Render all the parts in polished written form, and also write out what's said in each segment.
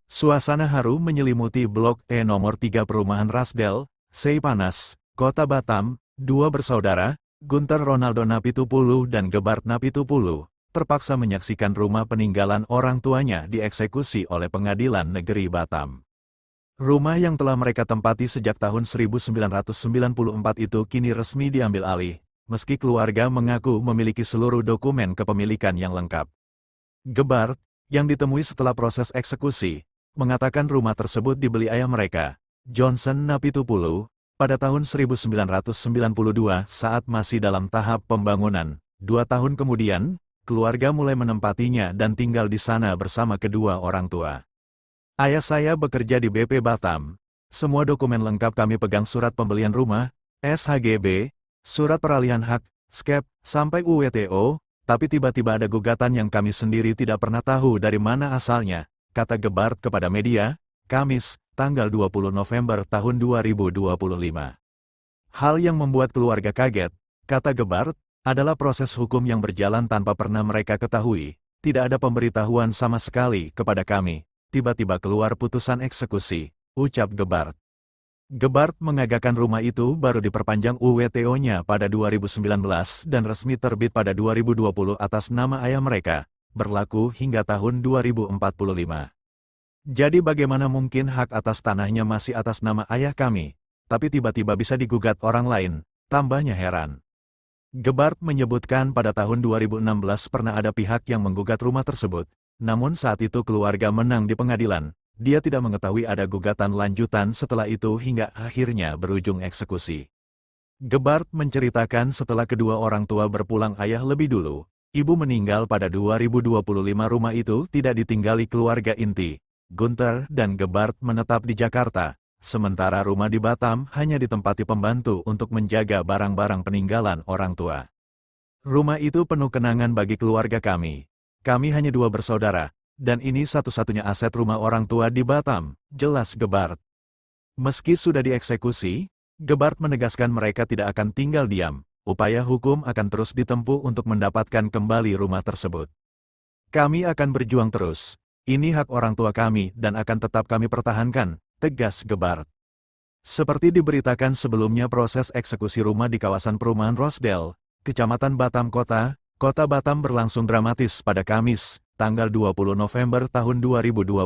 Suasana haru menyelimuti Blok E nomor 3 Perumahan Rasdel, Seipanas, Kota Batam. Dua bersaudara, Gunter Ronaldo Napitupulu dan Gebart Napitupulu, terpaksa menyaksikan rumah peninggalan orang tuanya dieksekusi oleh Pengadilan Negeri Batam. Rumah yang telah mereka tempati sejak tahun 1994 itu kini resmi diambil alih, meski keluarga mengaku memiliki seluruh dokumen kepemilikan yang lengkap. Gebart, yang ditemui setelah proses eksekusi, mengatakan rumah tersebut dibeli ayah mereka, Johnson Napitupulu, pada tahun 1992 saat masih dalam tahap pembangunan. 2 tahun kemudian, keluarga mulai menempatinya dan tinggal di sana bersama kedua orang tua. Ayah saya bekerja di BP Batam. Semua dokumen lengkap kami pegang, surat pembelian rumah, SHGB, surat peralihan hak, SKEP, sampai UWTO, tapi tiba-tiba ada gugatan yang kami sendiri tidak pernah tahu dari mana asalnya, kata Gebart kepada media, Kamis, tanggal 20 November tahun 2025. Hal yang membuat keluarga kaget, kata Gebart, adalah proses hukum yang berjalan tanpa pernah mereka ketahui. Tidak ada pemberitahuan sama sekali kepada kami. Tiba-tiba keluar putusan eksekusi, ucap Gebart. Gebart mengagakan rumah itu baru diperpanjang UWTO-nya pada 2019 dan resmi terbit pada 2020 atas nama ayah mereka, berlaku hingga tahun 2045. Jadi bagaimana mungkin hak atas tanahnya masih atas nama ayah kami, tapi tiba-tiba bisa digugat orang lain, tambahnya heran. Gebart menyebutkan pada tahun 2016 pernah ada pihak yang menggugat rumah tersebut, namun saat itu keluarga menang di pengadilan. Dia tidak mengetahui ada gugatan lanjutan setelah itu hingga akhirnya berujung eksekusi. Gebart menceritakan setelah kedua orang tua berpulang ayah lebih dulu, ibu meninggal pada 2025. Rumah itu tidak ditinggali keluarga inti. Gunter dan Gebart menetap di Jakarta, sementara rumah di Batam hanya ditempati pembantu untuk menjaga barang-barang peninggalan orang tua. Rumah itu penuh kenangan bagi keluarga kami. Kami hanya 2 bersaudara, dan ini satu-satunya aset rumah orang tua di Batam, jelas Gebart. Meski sudah dieksekusi, Gebart menegaskan mereka tidak akan tinggal diam. Upaya hukum akan terus ditempuh untuk mendapatkan kembali rumah tersebut. Kami akan berjuang terus. Ini hak orang tua kami dan akan tetap kami pertahankan, tegas Gebart. Seperti diberitakan sebelumnya, proses eksekusi rumah di kawasan perumahan Rosdel, Kecamatan Batam Kota Batam berlangsung dramatis pada Kamis, tanggal 20 November tahun 2025.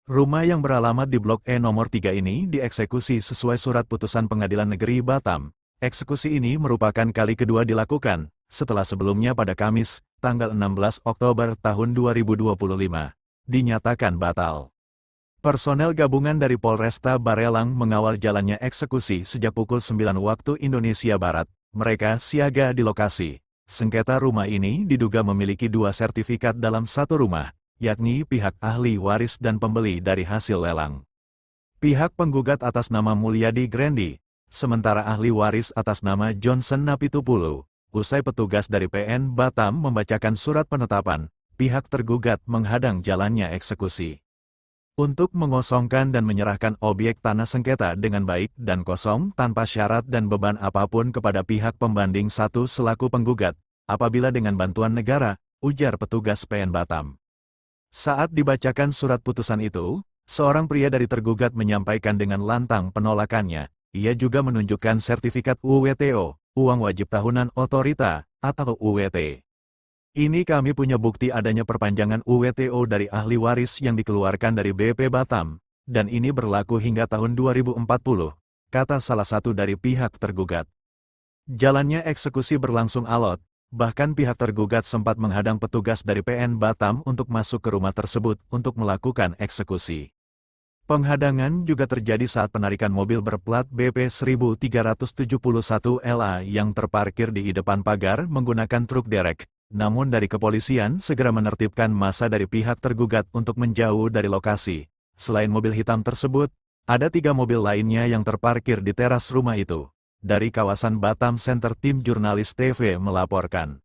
Rumah yang beralamat di Blok E nomor 3 ini dieksekusi sesuai surat putusan Pengadilan Negeri Batam. Eksekusi ini merupakan kali kedua dilakukan, setelah sebelumnya pada Kamis, tanggal 16 Oktober tahun 2025, dinyatakan batal. Personel gabungan dari Polresta Barelang mengawal jalannya eksekusi sejak pukul 9 waktu Indonesia Barat. Mereka siaga di lokasi. Sengketa rumah ini diduga memiliki 2 sertifikat dalam satu rumah, yakni pihak ahli waris dan pembeli dari hasil lelang. Pihak penggugat atas nama Mulyadi Grandi, sementara ahli waris atas nama Johnson Napitupulu. Usai petugas dari PN Batam membacakan surat penetapan, pihak tergugat menghadang jalannya eksekusi. Untuk mengosongkan dan menyerahkan objek tanah sengketa dengan baik dan kosong tanpa syarat dan beban apapun kepada pihak pembanding 1 selaku penggugat, apabila dengan bantuan negara, ujar petugas PN Batam. Saat dibacakan surat putusan itu, seorang pria dari tergugat menyampaikan dengan lantang penolakannya. Ia juga menunjukkan sertifikat UWTO, uang wajib tahunan otorita, atau UWT. Ini kami punya bukti adanya perpanjangan UWTO dari ahli waris yang dikeluarkan dari BP Batam, dan ini berlaku hingga tahun 2040, kata salah satu dari pihak tergugat. Jalannya eksekusi berlangsung alot, bahkan pihak tergugat sempat menghadang petugas dari PN Batam untuk masuk ke rumah tersebut untuk melakukan eksekusi. Penghadangan juga terjadi saat penarikan mobil berplat BP 1371 LA yang terparkir di depan pagar menggunakan truk derek. Namun dari kepolisian segera menertibkan massa dari pihak tergugat untuk menjauh dari lokasi. Selain mobil hitam tersebut, ada 3 mobil lainnya yang terparkir di teras rumah itu. Dari kawasan Batam Center, tim jurnalis TV melaporkan.